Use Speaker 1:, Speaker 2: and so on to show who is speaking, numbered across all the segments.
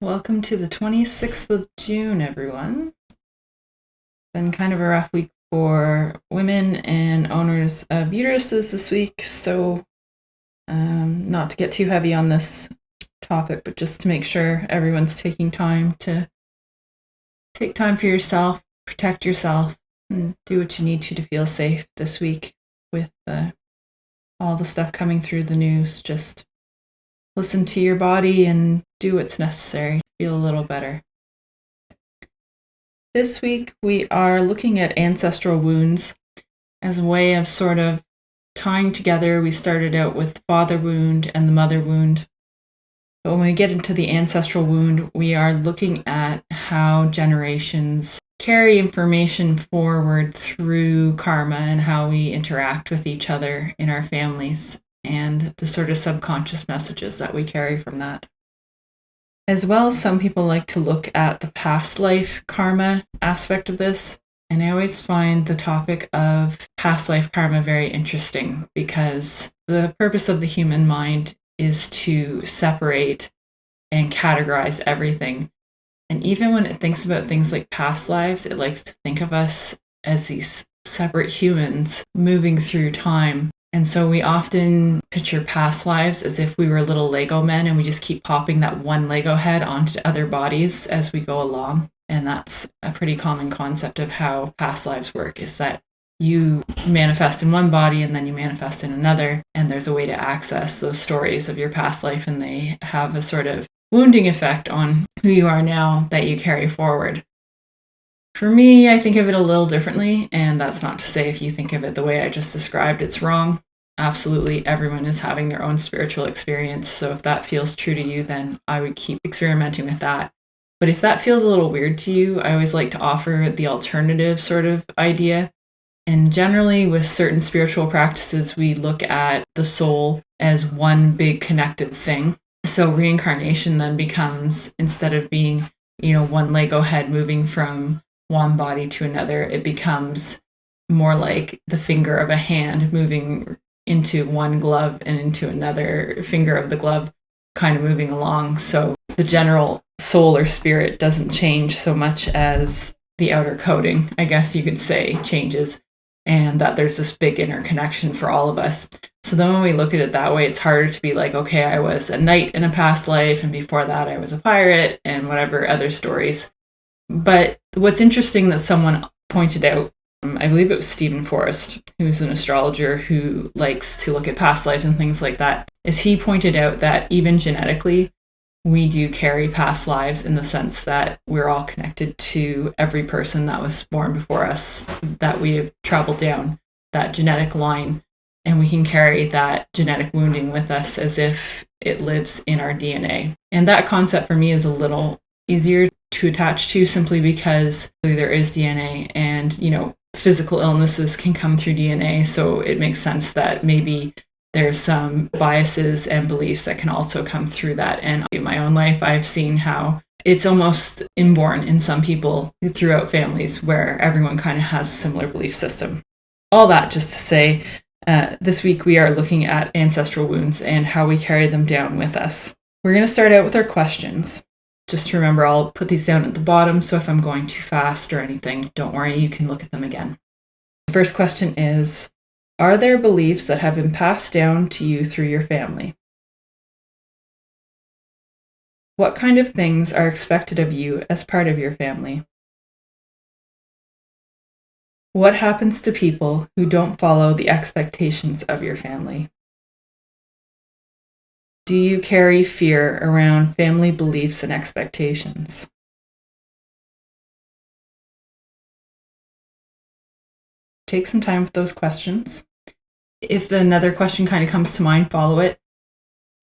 Speaker 1: Welcome to the 26th of June, everyone. Been kind of a rough week for women and owners of uteruses this week, so not to get too heavy on this topic, but just to make sure everyone's taking time to take time for yourself, protect yourself, and do what you need to feel safe this week with all the stuff coming through the news. Just listen to your body and do what's necessary to feel a little better. This week, we are looking at ancestral wounds as a way of sort of tying together. We started out with the father wound and the mother wound. But when we get into the ancestral wound, we are looking at how generations carry information forward through karma and how we interact with each other in our families and the sort of subconscious messages that we carry from that. As well, some people like to look at the past life karma aspect of this. And I always find the topic of past life karma very interesting because the purpose of the human mind is to separate and categorize everything. And even when it thinks about things like past lives, it likes to think of us as these separate humans moving through time. And so we often picture past lives as if we were little Lego men and we just keep popping that one Lego head onto other bodies as we go along. And that's a pretty common concept of how past lives work, is that you manifest in one body and then you manifest in another. And there's a way to access those stories of your past life, and they have a sort of wounding effect on who you are now that you carry forward. For me, I think of it a little differently, and that's not to say if you think of it the way I just described, it's wrong. Absolutely, everyone is having their own spiritual experience, so if that feels true to you, then I would keep experimenting with that. But if that feels a little weird to you, I always like to offer the alternative sort of idea. And generally, with certain spiritual practices, we look at the soul as one big connected thing. So reincarnation then becomes, instead of being, one Lego head moving from one body to another, it becomes more like the finger of a hand moving into one glove and into another finger of the glove, kind of moving along. So the general soul or spirit doesn't change so much as the outer coating, I guess you could say, changes, and that there's this big interconnection for all of us. So then when we look at it that way, it's harder to be like, okay, I was a knight in a past life, and before that I was a pirate, and whatever other stories. But what's interesting that someone pointed out, I believe it was Stephen Forrest, who's an astrologer who likes to look at past lives and things like that, is he pointed out that even genetically, we do carry past lives in the sense that we're all connected to every person that was born before us, that we have traveled down that genetic line, and we can carry that genetic wounding with us as if it lives in our DNA. And that concept for me is a little easier to attach to, simply because there is DNA, and physical illnesses can come through DNA, so it makes sense that maybe there's some biases and beliefs that can also come through that. And in my own life, I've seen how it's almost inborn in some people throughout families where everyone kind of has a similar belief system. All that just to say, this week we are looking at ancestral wounds and how we carry them down with us. We're going to start out with our questions. Just remember, I'll put these down at the bottom, so if I'm going too fast or anything, don't worry, you can look at them again. The first question is, are there beliefs that have been passed down to you through your family? What kind of things are expected of you as part of your family? What happens to people who don't follow the expectations of your family? Do you carry fear around family beliefs and expectations? Take some time with those questions. If another question kind of comes to mind, follow it.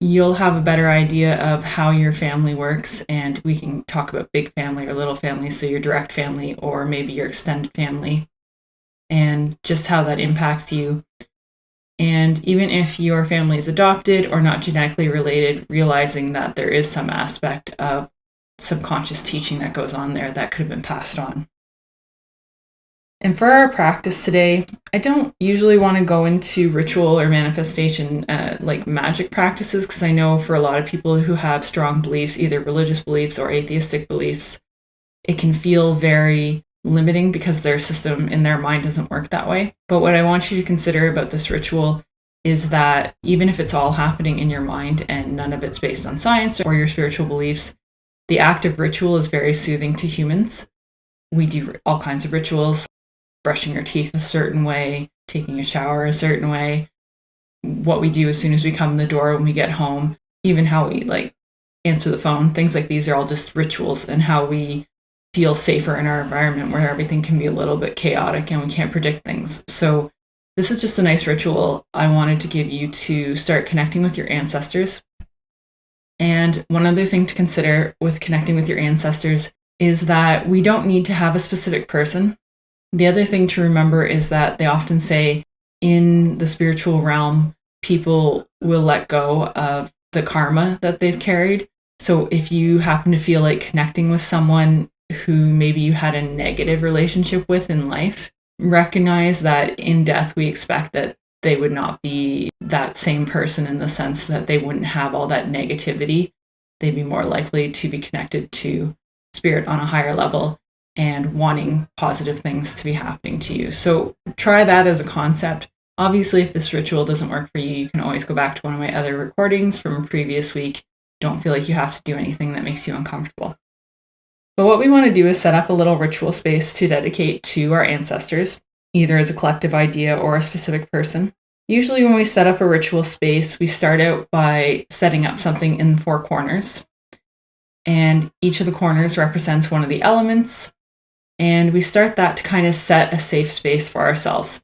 Speaker 1: You'll have a better idea of how your family works, and we can talk about big family or little family, so your direct family or maybe your extended family, and just how that impacts you. And even if your family is adopted or not genetically related, realizing that there is some aspect of subconscious teaching that goes on there that could have been passed on. And for our practice today, I don't usually want to go into ritual or manifestation like magic practices, because I know for a lot of people who have strong beliefs, either religious beliefs or atheistic beliefs, it can feel very limiting because their system in their mind doesn't work that way. But what I want you to consider about this ritual is that even if it's all happening in your mind and none of it's based on science or your spiritual beliefs, the act of ritual is very soothing to humans. We do all kinds of rituals, brushing your teeth a certain way, taking a shower a certain way, what we do as soon as we come in the door when we get home, even how we like answer the phone. Things like these are all just rituals, and how we feel safer in our environment where everything can be a little bit chaotic and we can't predict things. So this is just a nice ritual I wanted to give you to start connecting with your ancestors. And one other thing to consider with connecting with your ancestors is that we don't need to have a specific person. The other thing to remember is that they often say in the spiritual realm, people will let go of the karma that they've carried. So if you happen to feel like connecting with someone who maybe you had a negative relationship with in life, recognize that in death we expect that they would not be that same person, in the sense that they wouldn't have all that negativity. They'd be more likely to be connected to spirit on a higher level and wanting positive things to be happening to you. So try that as a concept. Obviously, if this ritual doesn't work for you, you can always go back to one of my other recordings from a previous week. Don't feel like you have to do anything that makes you uncomfortable. But what we want to do is set up a little ritual space to dedicate to our ancestors, either as a collective idea or a specific person. Usually when we set up a ritual space, we start out by setting up something in the four corners. And each of the corners represents one of the elements. And we start that to kind of set a safe space for ourselves.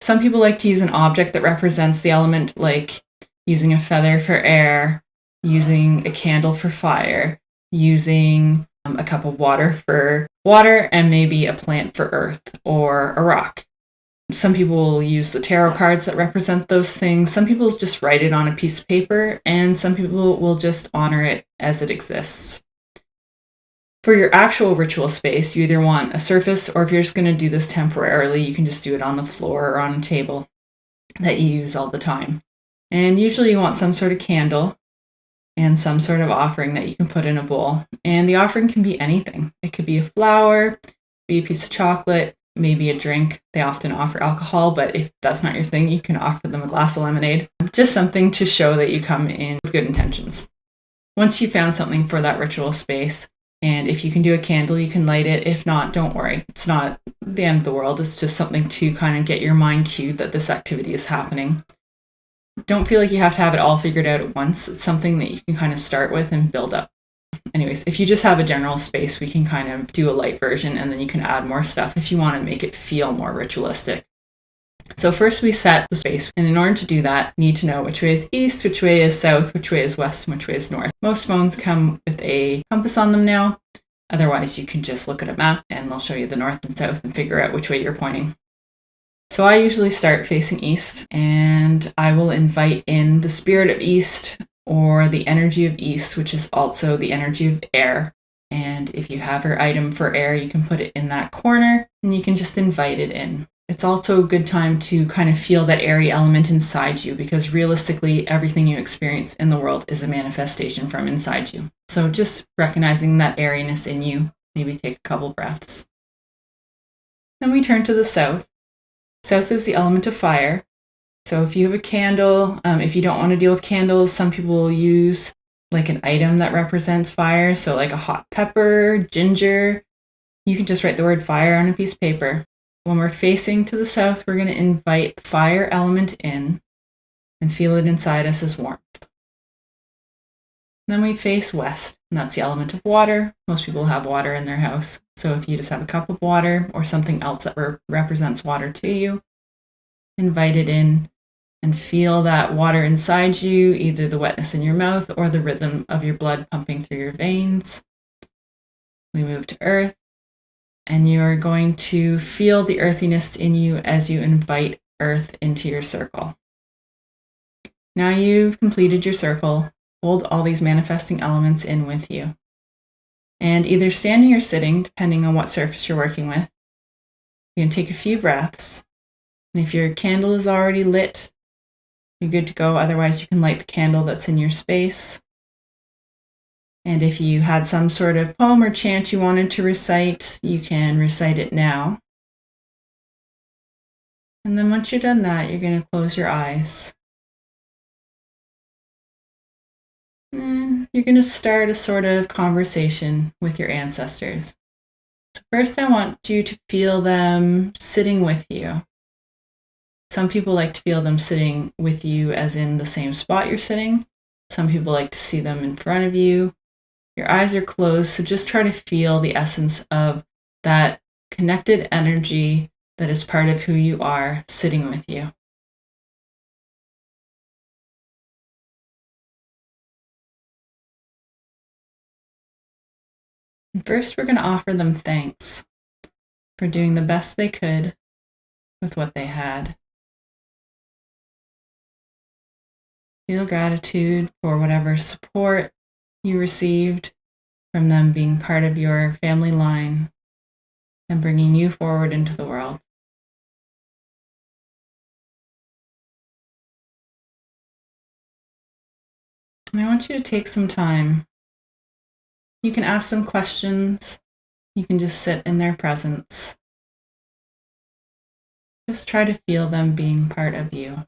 Speaker 1: Some people like to use an object that represents the element, like using a feather for air, using a candle for fire, using a cup of water for water, and maybe a plant for earth or a rock. Some people will use the tarot cards that represent those things. Some people just write it on a piece of paper, and some people will just honor it as it exists. For your actual ritual space, you either want a surface, or if you're just going to do this temporarily, you can just do it on the floor or on a table that you use all the time. And usually you want some sort of candle and some sort of offering that you can put in a bowl. And the offering can be anything. It could be a flower, be a piece of chocolate, maybe a drink. They often offer alcohol, but if that's not your thing, you can offer them a glass of lemonade. Just something to show that you come in with good intentions. Once you've found something for that ritual space, and if you can do a candle, you can light it. If not, don't worry. It's not the end of the world. It's just something to kind of get your mind cued that this activity is happening. Don't feel like you have to have it all figured out at once. It's something that you can kind of start with and build up. Anyways, if you just have a general space, we can kind of do a light version, and then you can add more stuff if you want to make it feel more ritualistic. So first we set the space, and in order to do that, you need to know which way is east, which way is south, which way is west, and which way is north. Most phones come with a compass on them now. Otherwise, you can just look at a map and they'll show you the north and south and figure out which way you're pointing. So I usually start facing east, and I will invite in the spirit of east, or the energy of east, which is also the energy of air. And if you have your item for air, you can put it in that corner and you can just invite it in. It's also a good time to kind of feel that airy element inside you, because realistically, everything you experience in the world is a manifestation from inside you. So just recognizing that airiness in you, maybe take a couple breaths. Then we turn to the south. South is the element of fire. So if you have a candle, if you don't want to deal with candles, some people will use like an item that represents fire. So like a hot pepper, ginger. You can just write the word fire on a piece of paper. When we're facing to the south, we're going to invite the fire element in and feel it inside us as warmth. Then we face west, and that's the element of water. Most people have water in their house. So if you just have a cup of water or something else that represents water to you, invite it in and feel that water inside you, either the wetness in your mouth or the rhythm of your blood pumping through your veins. We move to earth, and you are going to feel the earthiness in you as you invite earth into your circle. Now you've completed your circle. Hold all these manifesting elements in with you. And either standing or sitting, depending on what surface you're working with, You can take a few breaths. And if your candle is already lit, you're good to go. Otherwise, you can light the candle that's in your space. And if you had some sort of poem or chant you wanted to recite, you can recite it now. And then once you're done that, you're going to close your eyes. And you're going to start a sort of conversation with your ancestors. So first, I want you to feel them sitting with you. Some people like to feel them sitting with you as in the same spot you're sitting. Some people like to see them in front of you. Your eyes are closed, so just try to feel the essence of that connected energy that is part of who you are sitting with you. And first, we're going to offer them thanks for doing the best they could with what they had. Feel gratitude for whatever support you received from them being part of your family line and bringing you forward into the world. And I want you to take some time. You can ask them questions. You can just sit in their presence. Just try to feel them being part of you.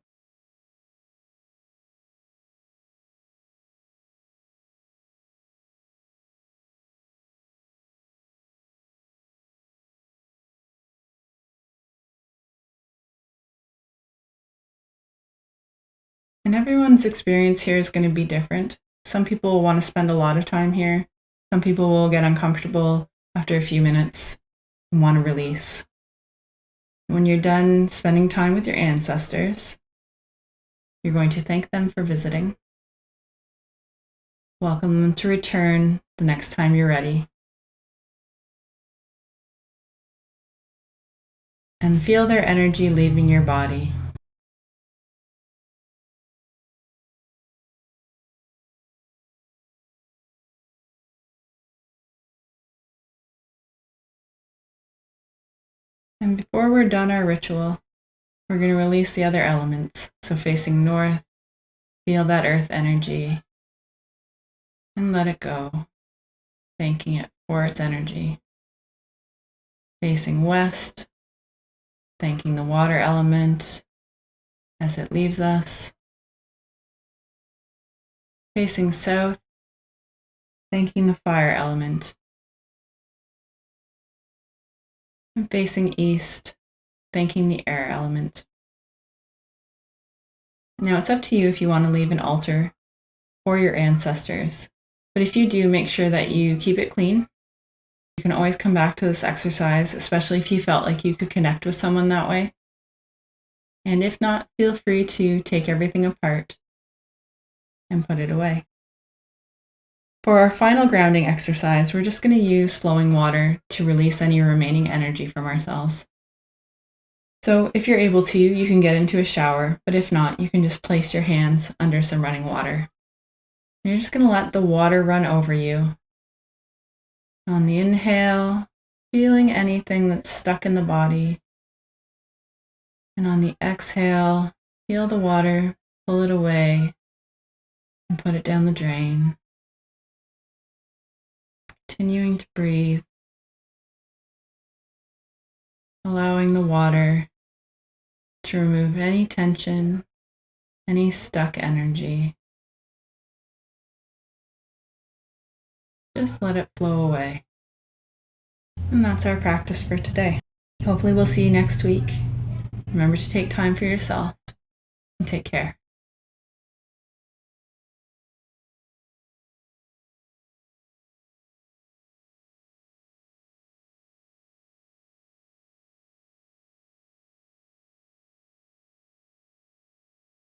Speaker 1: And everyone's experience here is going to be different. Some people will want to spend a lot of time here. Some people will get uncomfortable after a few minutes and want to release. When you're done spending time with your ancestors, you're going to thank them for visiting. Welcome them to return the next time you're ready. And feel their energy leaving your body. And before we're done our ritual, we're going to release the other elements. So facing north, feel that earth energy and let it go, thanking it for its energy. Facing west, thanking the water element as it leaves us. Facing south, thanking the fire element. And facing east, thanking the air element. Now it's up to you if you want to leave an altar for your ancestors, but if you do, make sure that you keep it clean. You can always come back to this exercise, especially if you felt like you could connect with someone that way. And if not, feel free to take everything apart and put it away. For our final grounding exercise, we're just going to use flowing water to release any remaining energy from ourselves. So if you're able to, you can get into a shower, but if not, you can just place your hands under some running water. And you're just going to let the water run over you. On the inhale, feeling anything that's stuck in the body. And on the exhale, feel the water, pull it away, and put it down the drain. Continuing to breathe, allowing the water to remove any tension, any stuck energy. Just let it flow away. And that's our practice for today. Hopefully we'll see you next week. Remember to take time for yourself and take care.